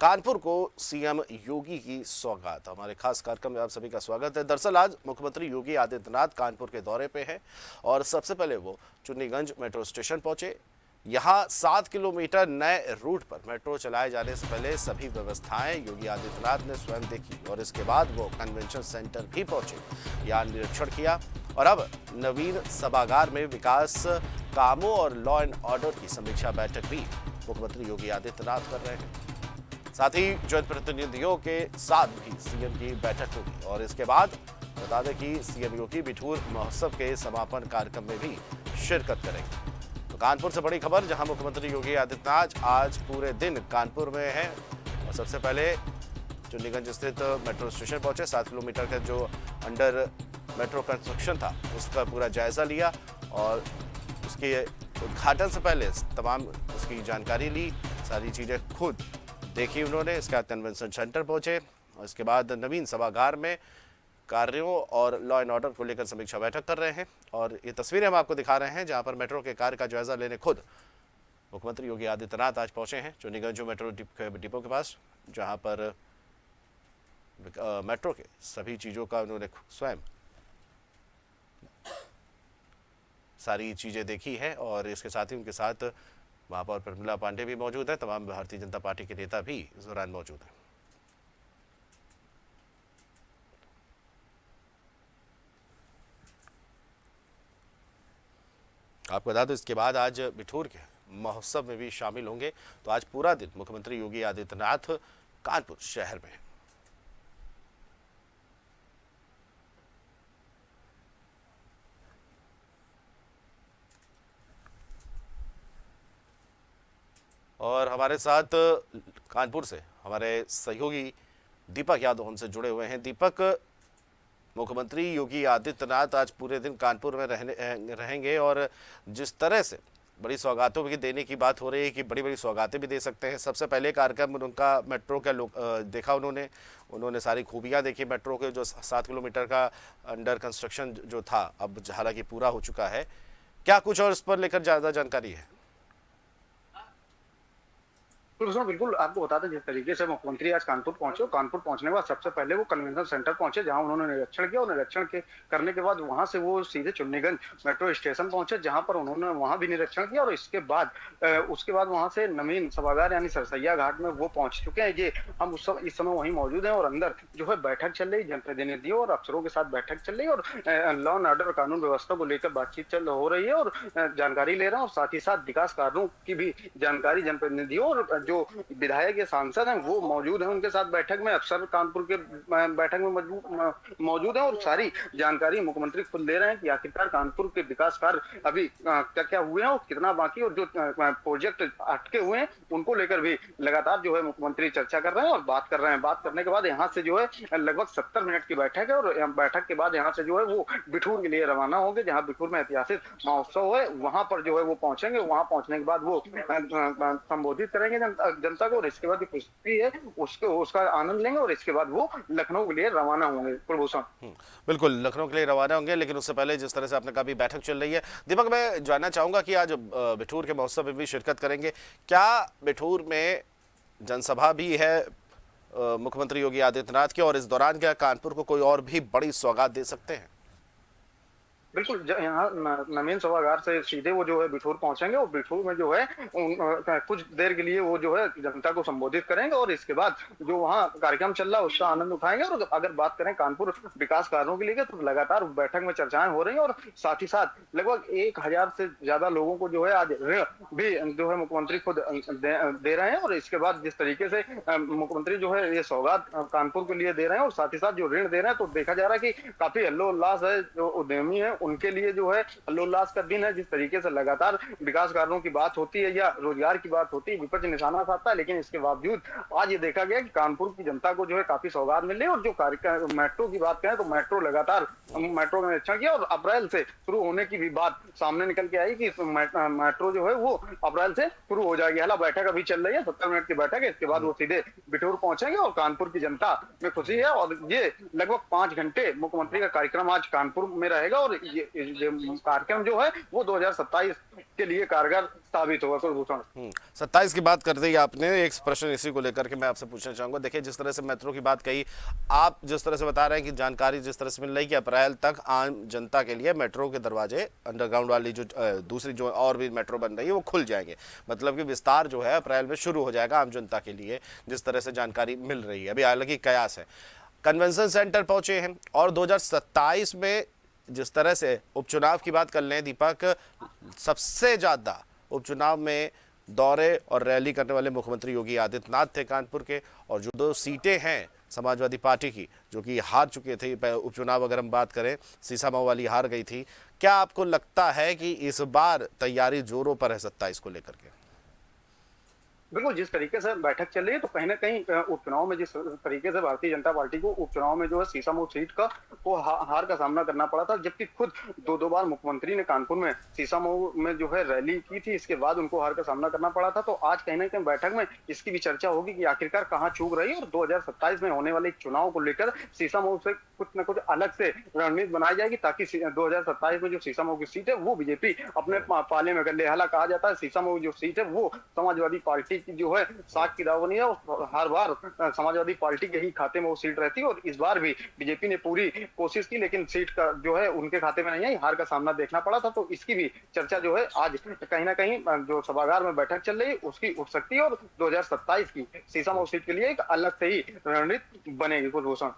कानपुर को सीएम योगी की सौगात। हमारे खास कार्यक्रम में आप सभी का स्वागत है। दरअसल आज मुख्यमंत्री योगी आदित्यनाथ कानपुर के दौरे पे हैं और सबसे पहले वो चुन्नीगंज मेट्रो स्टेशन पहुंचे। यहां 7 किलोमीटर नए रूट पर मेट्रो चलाए जाने से पहले सभी व्यवस्थाएं योगी आदित्यनाथ ने स्वयं देखी और इसके बाद वो कन्वेंशन सेंटर भी पहुंचे, यहाँ निरीक्षण किया और अब नवीन सभागार में विकास कामों और लॉ एंड ऑर्डर की समीक्षा बैठक भी मुख्यमंत्री योगी आदित्यनाथ कर रहे हैं। साथ ही जनप्रतिनिधियों के साथ भी सीएम की बैठक होगी और इसके बाद बता दें कि सीएम योगी बिठूर महोत्सव के समापन कार्यक्रम में भी शिरकत करेंगे। तो कानपुर से बड़ी खबर, जहां मुख्यमंत्री योगी आदित्यनाथ आज पूरे दिन कानपुर में हैं और सबसे पहले चुन्नीगंज स्थित मेट्रो स्टेशन पहुंचे। 7 किलोमीटर का जो अंडर मेट्रो कंस्ट्रक्शन था उसका पूरा जायजा लिया और उसके उद्घाटन से पहले तमाम उसकी जानकारी ली, सारी चीजें खुद देखी उन्होंने। इसके बाद कन्वेंशन सेंटर पहुंचे और इसके बाद नवीन सभागार में कार्यों और लॉ एंड ऑर्डर को लेकर समीक्षा बैठक कर रहे हैं। और ये तस्वीरें हम आपको दिखा रहे हैं जहां पर मेट्रो के कार्य का जायजा लेने खुद मुख्यमंत्री योगी आदित्यनाथ आज पहुंचे हैं चुन्नीगंज मेट्रो डिपो के पास, जहां पर मेट्रो के सभी चीज़ों का उन्होंने स्वयं सारी चीज़ें देखी है। और इसके साथ ही उनके साथ महापौर प्रमिला पांडे भी मौजूद है, तमाम भारतीय जनता पार्टी के नेता भी इस दौरान मौजूद हैं। आपको बता दो इसके बाद आज बिठूर के महोत्सव में भी शामिल होंगे। तो आज पूरा दिन मुख्यमंत्री योगी आदित्यनाथ कानपुर शहर में हैं। और हमारे साथ कानपुर से हमारे सहयोगी दीपक यादव हमसे जुड़े हुए हैं। दीपक, मुख्यमंत्री योगी आदित्यनाथ आज पूरे दिन कानपुर में रहेंगे और जिस तरह से बड़ी सौगातों की देने की बात हो रही है कि बड़ी बड़ी सौगातें भी दे सकते हैं। सबसे पहले कार्यक्रम उनका मेट्रो का देखा, उन्होंने सारी खूबियां देखी मेट्रो के, जो 7 किलोमीटर का अंडर कंस्ट्रक्शन जो था अब हालांकि पूरा हो चुका है। क्या कुछ और इस पर लेकर ज़्यादा जानकारी है? बिल्कुल आपको बता दें, जिस तरीके से मुख्यमंत्री आज कानपुर पहुंचे, कानपुर पहुंचने के बाद सबसे पहले वो कन्वेंशन सेंटर पहुंचे, जहां उन्होंने निरीक्षण किया और निरीक्षण के करने के बाद वहां से वो सीधे चुन्नीगंज मेट्रो स्टेशन पहुंचे, जहां पर उन्होंने वहां भी निरीक्षण किया और उसके बाद वहां से नवीन सभागार यानी सरसैया घाट में वो पहुंच चुके हैं। ये हम इस समय वहीं मौजूद हैं और अंदर जो है बैठक चल रही, जनप्रतिनिधियों और अफसरों के साथ बैठक चल रही है और लॉ एंड ऑर्डर कानून व्यवस्था को लेकर बातचीत हो रही है और जानकारी ले रहे हैं और साथ ही साथ विकास कार्यों की भी जानकारी जनप्रतिनिधियों और जो विधायक के सांसद हैं वो मौजूद हैं उनके साथ बैठक में। अफसर कानपुर के बैठक में मौजूद हैं और सारी जानकारी मुख्यमंत्री खुद ले रहे हैं कि आखिरकार कानपुर के विकास कार्य अभी क्या क्या हुए हैं और कितना बाकी, और जो प्रोजेक्ट अटके हुए हैं उनको लेकर भी लगातार जो है मुख्यमंत्री चर्चा कर रहे हैं और बात कर रहे हैं। बात करने के बाद यहाँ से जो है लगभग 70 मिनट की बैठक है और बैठक के बाद यहाँ से जो है वो बिठूर के लिए रवाना होंगे, जहाँ बिठूर में ऐतिहासिक महोत्सव है वहां पर जो है वो पहुंचेंगे। वहां पहुंचने के बाद वो संबोधित करेंगे जनता को और इसके बाद कुश्ती है उसका आनंद लेंगे और इसके बाद वो लखनऊ के लिए रवाना होंगे। कुलभूषण, बिल्कुल लखनऊ के लिए रवाना होंगे, लेकिन उससे पहले जिस तरह से आपने कहा भी बैठक चल रही है, दीपक मैं जानना चाहूंगा कि आज बिठूर के महोत्सव में भी शिरकत करेंगे, क्या बिठूर में जनसभा भी है मुख्यमंत्री योगी आदित्यनाथ की, और इस दौरान क्या कानपुर को कोई और भी बड़ी सौगात दे सकते हैं? बिल्कुल, यहाँ नवीन सभागार से सीधे वो जो है बिठूर पहुंचेंगे और बिठूर में जो है कुछ देर के लिए वो जो है जनता को संबोधित करेंगे और इसके बाद जो वहाँ कार्यक्रम चल रहा है उसका आनंद उठाएंगे। और अगर बात करें कानपुर विकास कार्यों के लिए तो लगातार बैठक में चर्चाएं हो रही हैं और साथ ही साथ लगभग 1000 से ज्यादा लोगों को जो है आज ऋण भी जो है मुख्यमंत्री खुद दे रहे हैं। और इसके बाद जिस तरीके से मुख्यमंत्री जो है ये सौगात कानपुर के लिए दे रहे हैं और साथ ही साथ जो ऋण दे रहे हैं, तो देखा जा रहा है कि काफी हल्लोल्लास है। जो उद्यमी है उनके लिए जो है हल्लोल्लास का दिन है। जिस तरीके से लगातार विकास कार्यों की बात होती है या रोजगार की बात होती है, विपक्ष निशाना साधता है, लेकिन इसके बावजूद आज ये देखा गया कि कानपुर की जनता को जो है काफी सौगात मिल रही है। और जो कार्यक्रम मेट्रो की बात करें तो मेट्रो लगातार मेट्रो का निरीक्षण किया और अप्रैल से शुरू होने की भी बात सामने निकल के आई कि मेट्रो जो है वो अप्रैल से शुरू हो जाएगी। हालांकि बैठक अभी चल रही है, 70 मिनट की बैठक है, इसके बाद वो सीधे बिठूर पहुंचेंगे और कानपुर की जनता में खुशी है। और ये लगभग 5 घंटे मुख्यमंत्री का कार्यक्रम आज कानपुर में रहेगा और ये कार्यक्रम जो है वो 2027 के लिए कारगर साबित होगा। कुलभूषण 27 की बात करते ही आपने एक प्रश्न इसी को लेकर के मैं आपसे पूछना चाहूंगा। देखिए, जिस तरह से मेट्रो की बात कही, आप जिस तरह से बता रहे हैं कि जानकारी जिस तरह से मिल रही है कि अप्रैल तक आम जनता के लिए मेट्रो के दरवाजे अंडरग्राउंड वाली जो दूसरी जो और भी मेट्रो बन रही है वो खुल जाएंगे, मतलब कि विस्तार जो है अप्रैल में शुरू हो जाएगा आम जनता के लिए, जिस तरह से जानकारी मिल रही है। अभी हालांकि कयास है, कन्वेंशन सेंटर पहुंचे हैं और 2027 में जिस तरह से उपचुनाव की बात कर लें दीपक, सबसे ज़्यादा उपचुनाव में दौरे और रैली करने वाले मुख्यमंत्री योगी आदित्यनाथ थे कानपुर के, और जो 2 सीटें हैं समाजवादी पार्टी की जो कि हार चुके थे उपचुनाव, अगर हम बात करें सीसामऊ वाली हार गई थी, क्या आपको लगता है कि इस बार तैयारी जोरों पर है 27 को लेकर के? बिल्कुल, जिस तरीके से बैठक चल रही है तो कहीं न कहीं उपचुनाव में जिस तरीके से भारतीय जनता पार्टी को उपचुनाव में जो है सीसामऊ सीट का वो हार का सामना करना पड़ा था, जबकि खुद 2-2 बार मुख्यमंत्री ने कानपुर में सीसामऊ में जो है रैली की थी, इसके बाद उनको हार का सामना करना पड़ा था। तो आज कहीं न कहीं बैठक में इसकी भी चर्चा होगी कि आखिरकार कहाँ चूक रही है, और 2027 में होने वाले चुनाव को लेकर सीसामऊ से कुछ न कुछ अलग से रणनीति बनाई जाएगी, ताकि 2027 में जो सीसामऊ की सीट है वो बीजेपी अपने पाले में कर ले। हालांकि कहा जाता है सीसामऊ जो सीट है वो समाजवादी पार्टी की जो है साख की दावनी है, और हर बार समाजवादी पार्टी के ही खाते में वो सीट रहती है, और इस बार भी बीजेपी ने पूरी कोशिश की लेकिन सीट का जो है उनके खाते में नहीं है, हार का सामना देखना पड़ा था। तो इसकी भी चर्चा जो है आज कहीं ना कहीं जो सभागार में बैठक चल रही है उसकी उठ सकती है, और 2027 की सीसामऊ सीट के लिए एक अलग से ही रणनीति बनेगी। कुलभूषण।